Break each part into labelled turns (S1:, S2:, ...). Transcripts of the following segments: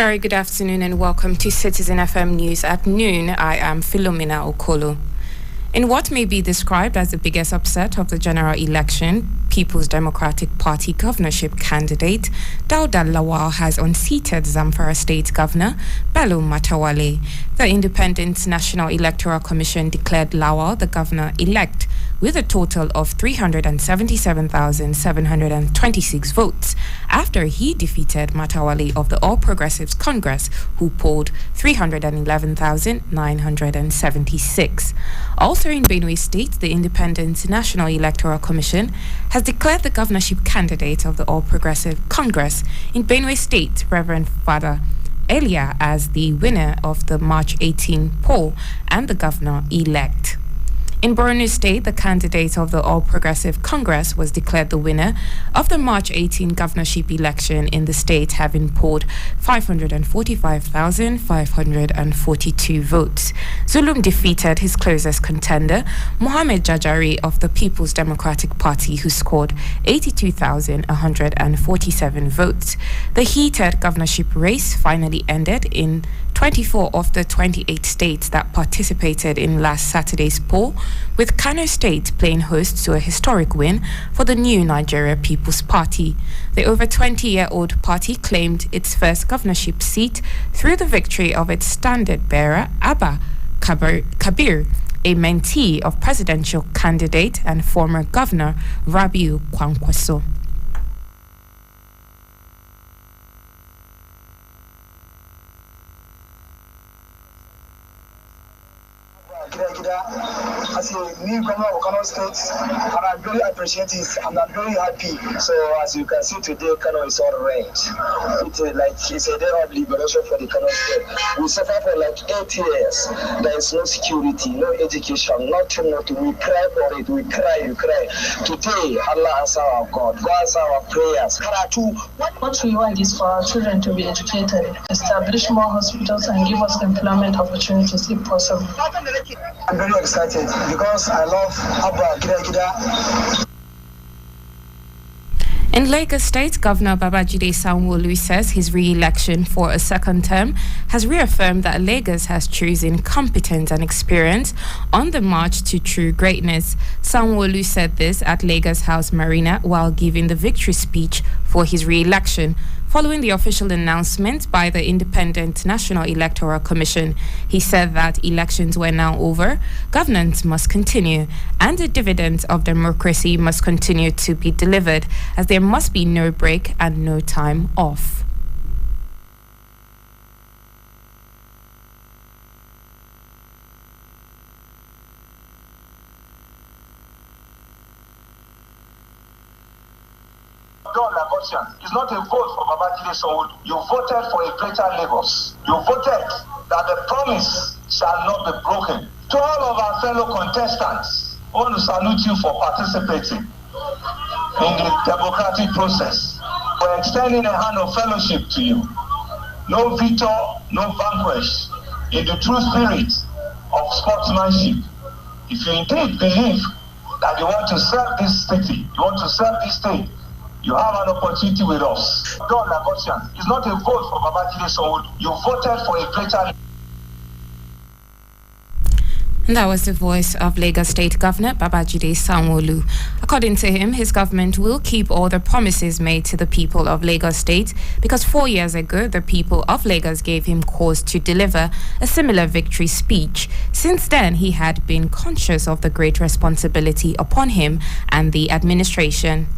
S1: Very good afternoon and welcome to Citizen FM News at noon. I am Philomena Okolo. In what may be described as the biggest upset of the general election, People's Democratic Party governorship candidate Dauda Lawal has unseated Zamfara State Governor Bello Matawale. The Independent National Electoral Commission declared Lawal the governor-elect with a total of 377,726 votes after he defeated Matawale of the All Progressives Congress, who polled 311,976. Also in Benue State, the Independent National Electoral Commission has declared the governorship candidate of the All Progressive Congress in Benue State, Reverend Father Elia, as the winner of the March 18 poll and the governor-elect. In Borno State, the candidate of the All Progressive Congress was declared the winner of the March 18 governorship election in the state, having polled 545,542 votes. Zulum defeated his closest contender, Mohamed Jajari of the People's Democratic Party, who scored 82,147 votes. The heated governorship race finally ended in 24 of the 28 states that participated in last Saturday's poll, with Kano State playing host to a historic win for the new Nigeria People's Party. The over 20-year-old party claimed its first governorship seat through the victory of its standard-bearer, Abba Kabir, a mentee of presidential candidate and former governor Rabiu Kwankwaso.
S2: As a new governor of Kano State, and I'm very appreciative and I'm very happy. So as you can see today, Kano is all right. It's a day of liberation for the Kano State. We suffer for like 8 years. There is no security, no education, nothing. We cry for it. We cry. Today, Allah answer our God. God answer our prayers.
S3: What we want is for our children to be educated, establish more hospitals, and give us employment opportunities if possible.
S2: I'm very excited because I love Abba Gida.
S1: In Lagos State, Governor Babajide Sanwo-Olu says his re-election for a second term has reaffirmed that Lagos has chosen competence and experience on the march to true greatness. Sanwo-Olu said this at Lagos House Marina while giving the victory speech for his re-election. Following the official announcement by the Independent National Electoral Commission, he said that elections were now over, governance must continue, and the dividends of democracy must continue to be delivered, as there must be no break and no time off.
S4: It's not a vote for Babajide Sanwo-Olu. You voted for a greater Lagos. You voted that the promise shall not be broken. To all of our fellow contestants, I want to salute you for participating in the democratic process. We're extending a hand of fellowship to you. No veto, no vanquish, in the true spirit of sportsmanship. If you indeed believe that you want to serve this city, you want to serve this state, you have an opportunity with us. It's not a vote for Babajide Sanwo-Olu. You voted for a greater.
S1: And that was the voice of Lagos State Governor Babajide Sanwo-Olu. According to him, his government will keep all the promises made to the people of Lagos State because 4 years ago, the people of Lagos gave him cause to deliver a similar victory speech. Since then, he had been conscious of the great responsibility upon him and the administration.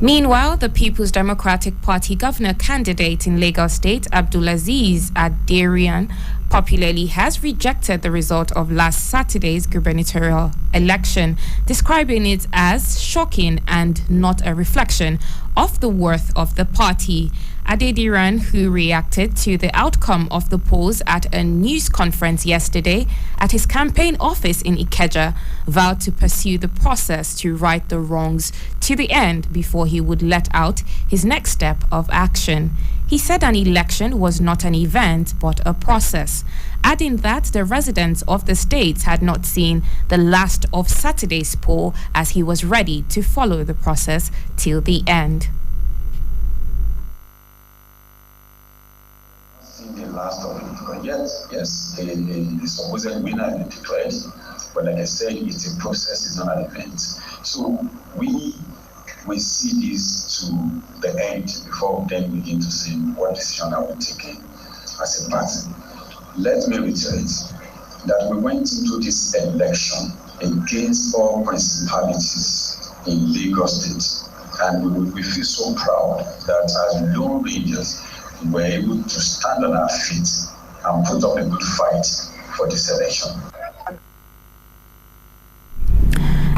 S1: Meanwhile, the People's Democratic Party governor candidate in Lagos State, Abdulaziz Aderian, popularly has rejected the result of last Saturday's gubernatorial election, describing it as shocking and not a reflection of the worth of the party. Adediran, who reacted to the outcome of the polls at a news conference yesterday at his campaign office in Ikeja, vowed to pursue the process to right the wrongs to the end before he would let out his next step of action. He said an election was not an event but a process, adding that the residents of the states had not seen the last of Saturday's poll as he was ready to follow the process till the end.
S5: The last of it. Yes, the supposed winner has been declared, but like I said, it's a process, it's not an event. So we see this to the end before we then begin to see what decision are we taking as a party. Let me reiterate that we went into this election against all principalities in Lagos State, and we feel so proud that as Lone Rangers, we were able to stand on our feet and put up a good fight for this election.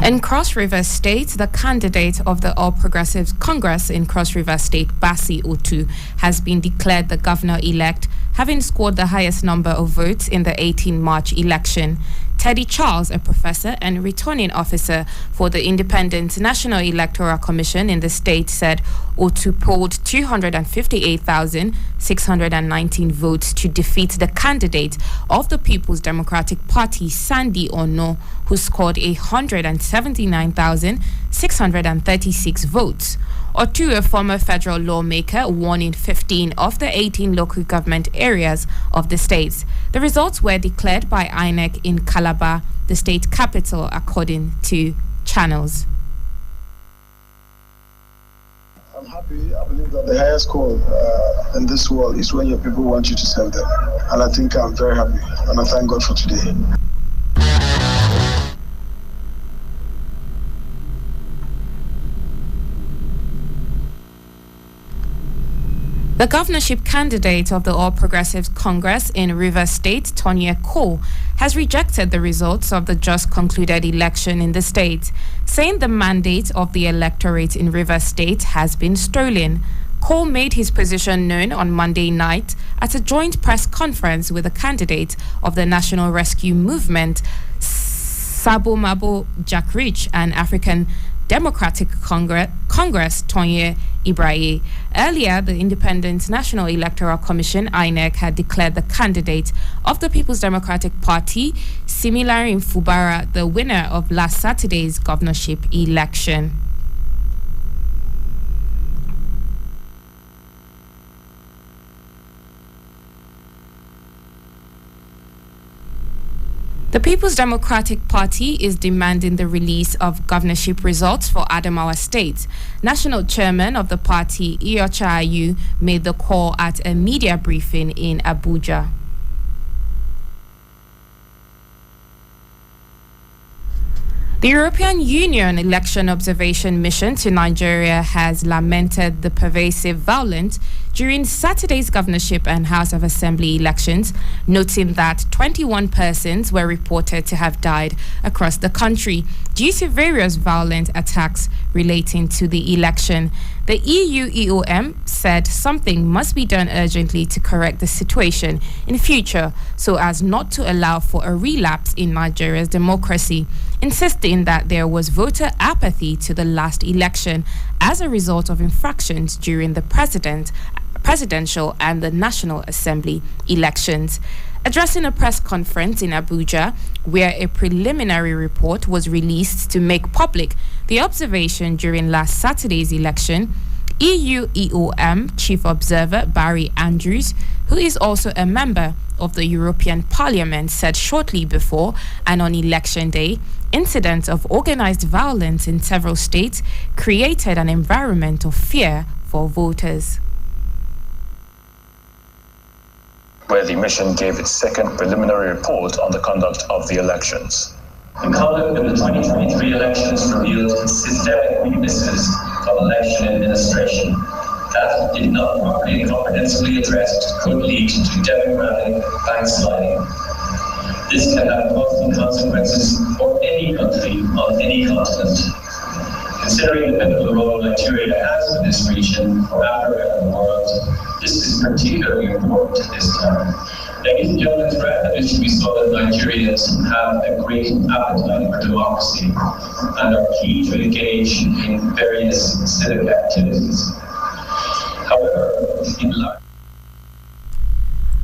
S1: In Cross River State, the candidate of the All Progressives Congress in Cross River State, Basi Otu, has been declared the governor-elect, having scored the highest number of votes in the 18 March election. Teddy Charles, a professor and returning officer for the Independent National Electoral Commission in the state, said Otu polled 258,619 votes to defeat the candidate of the People's Democratic Party, Sandy Ono, who scored 179,636 votes. Otu, a former federal lawmaker, won in 15 of the 18 local government areas of the states. The results were declared by INEC in Calabar, the state capital, according to channels.
S2: I'm happy. I believe that the highest call in this world is when your people want you to serve them. And I think I'm very happy. And I thank God for today.
S1: The governorship candidate of the All Progressives Congress in Rivers State, Tonya Cole, has rejected the results of the just concluded election in the state, saying the mandate of the electorate in Rivers State has been stolen. Cole made his position known on Monday night at a joint press conference with a candidate of the National Rescue Movement, Sabo Mabo Jack Rich, and African Democratic Congress, Tonye Ibrahim. Earlier, the Independent National Electoral Commission, INEC, had declared the candidate of the People's Democratic Party, Similari Fubara, the winner of last Saturday's governorship election. The People's Democratic Party is demanding the release of governorship results for Adamawa State. National chairman of the party, Iyocha Ayu, made the call at a media briefing in Abuja. The European Union Election Observation Mission to Nigeria has lamented the pervasive violence during Saturday's governorship and House of Assembly elections, noting that 21 persons were reported to have died across the country due to various violent attacks relating to the election. The EU EOM said something must be done urgently to correct the situation in future so as not to allow for a relapse in Nigeria's democracy, insisting that there was voter apathy to the last election as a result of infractions during the presidential and the National Assembly elections. Addressing a press conference in Abuja, where a preliminary report was released to make public the observation during last Saturday's election, EU EOM Chief Observer Barry Andrews, who is also a member of the European Parliament, said shortly before and on election day, incidents of organized violence in several states created an environment of fear for voters.
S6: Where the mission gave its second preliminary report on the conduct of the elections.
S7: The conduct of the 2023 elections revealed systemic weaknesses of election administration that, if not properly and comprehensively addressed, could lead to democratic backsliding. This can have costly consequences for any country on any continent. Considering the pivotal role Nigeria has in this region, for Africa and the world, this is particularly important at this time. Ladies and gentlemen, throughout the history, we saw that Nigerians have a great appetite for democracy and are keen to engage in various civic activities. However, in life,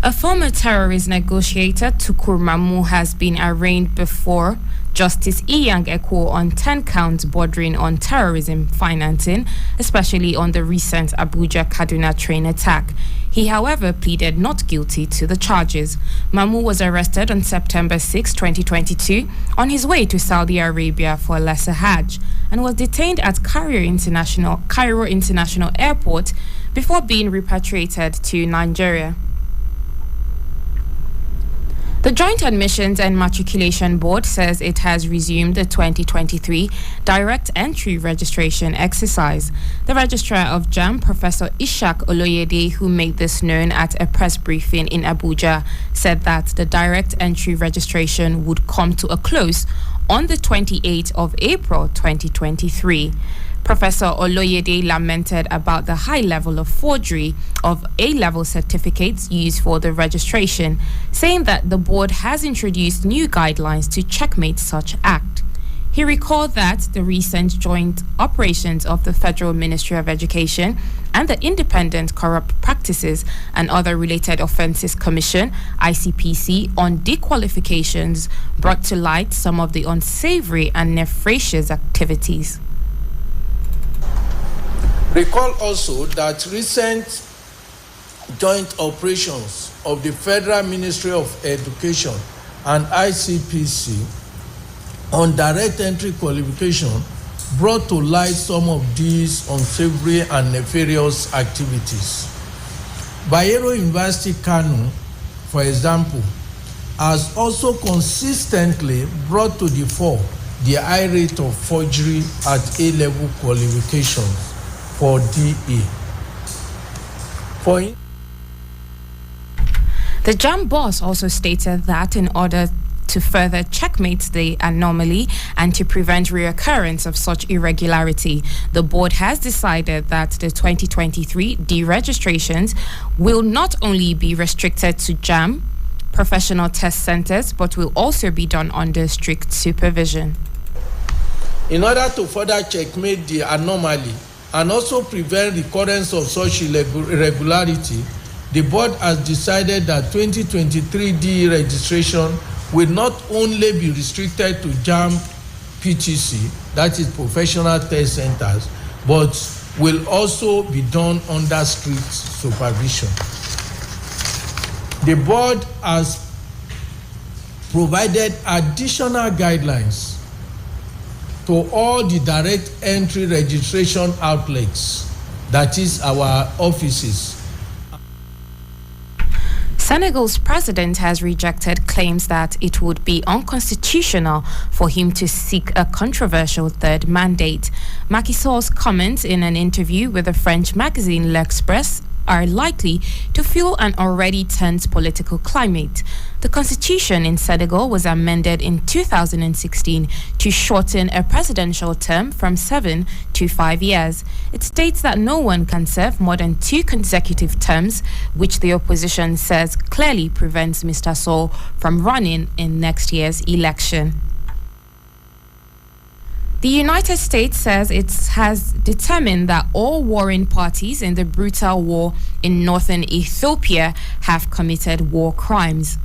S1: A former terrorist negotiator, Tukur Mamu, has been arraigned before Justice Iyang Ekwo on 10 counts bordering on terrorism financing, especially on the recent Abuja Kaduna train attack. He, however, pleaded not guilty to the charges. Mamu was arrested on September 6, 2022, on his way to Saudi Arabia for a lesser Hajj, and was detained at Cairo International Airport before being repatriated to Nigeria. The Joint Admissions and Matriculation Board says it has resumed the 2023 direct entry registration exercise. The Registrar of JAM, Professor Ishak Oloyede, who made this known at a press briefing in Abuja, said that the direct entry registration would come to a close on the 28th of April 2023. Professor Oloyede lamented about the high level of forgery of A-level certificates used for the registration, saying that the board has introduced new guidelines to checkmate such act. He recalled that the recent joint operations of the Federal Ministry of Education and the Independent Corrupt Practices and Other Related Offences Commission, ICPC, on dequalifications brought to light some of the unsavory and nefarious activities.
S8: Recall also that recent joint operations of the Federal Ministry of Education and ICPC on direct entry qualification brought to light some of these unsavory and nefarious activities. Bayero University Kano, for example, has also consistently brought to the fore the high rate of forgery at A-level qualifications for DA.
S1: The JAM boss also stated that in order to further checkmate the anomaly and to prevent reoccurrence of such irregularity, the board has decided that the 2023 deregistrations will not only be restricted to JAM professional test centers, but will also be done under strict supervision.
S8: In order to further checkmate the anomaly and also prevent recurrence of such irregularity, the board has decided that 2023 DE registration will not only be restricted to JAM PTC, that is professional test centers, but will also be done under strict supervision. The board has provided additional guidelines to all the direct entry registration outlets, that is our offices.
S1: Senegal's president has rejected claims that it would be unconstitutional for him to seek a controversial third mandate. Macky Sall's comments in an interview with the French magazine L'Express are likely to fuel an already tense political climate. The constitution in Senegal was amended in 2016 to shorten a presidential term from 7 to 5 years. It states that no one can serve more than 2 consecutive terms, which the opposition says clearly prevents Mr. Sall from running in next year's election. The United States says it has determined that all warring parties in the brutal war in northern Ethiopia have committed war crimes.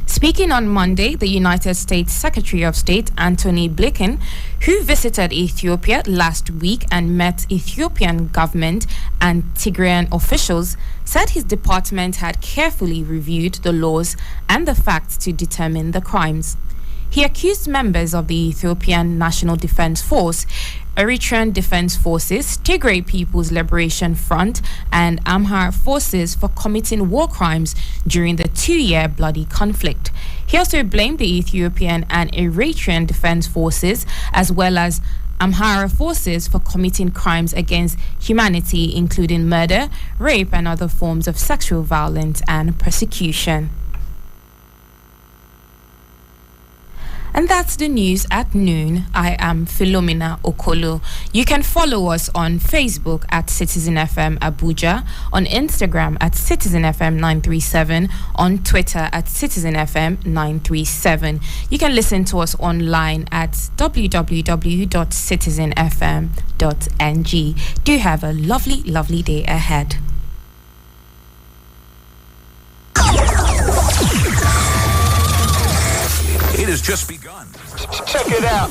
S1: Speaking on Monday, the United States Secretary of State Antony Blinken, who visited Ethiopia last week and met Ethiopian government and Tigrayan officials, said his department had carefully reviewed the laws and the facts to determine the crimes. He accused members of the Ethiopian National Defense Force, Eritrean Defense Forces, Tigray People's Liberation Front, and Amhara forces for committing war crimes during the 2-year bloody conflict. He also blamed the Ethiopian and Eritrean Defense Forces, as well as Amhara forces, for committing crimes against humanity, including murder, rape, and other forms of sexual violence and persecution. And that's the news at noon. I am Philomena Okolo. You can follow us on Facebook at Citizen FM Abuja, on Instagram at Citizen FM 937, on Twitter at Citizen FM 937. You can listen to us online at www.citizenfm.ng. Do have a lovely, lovely day ahead.
S9: has just begun.
S10: Check it out.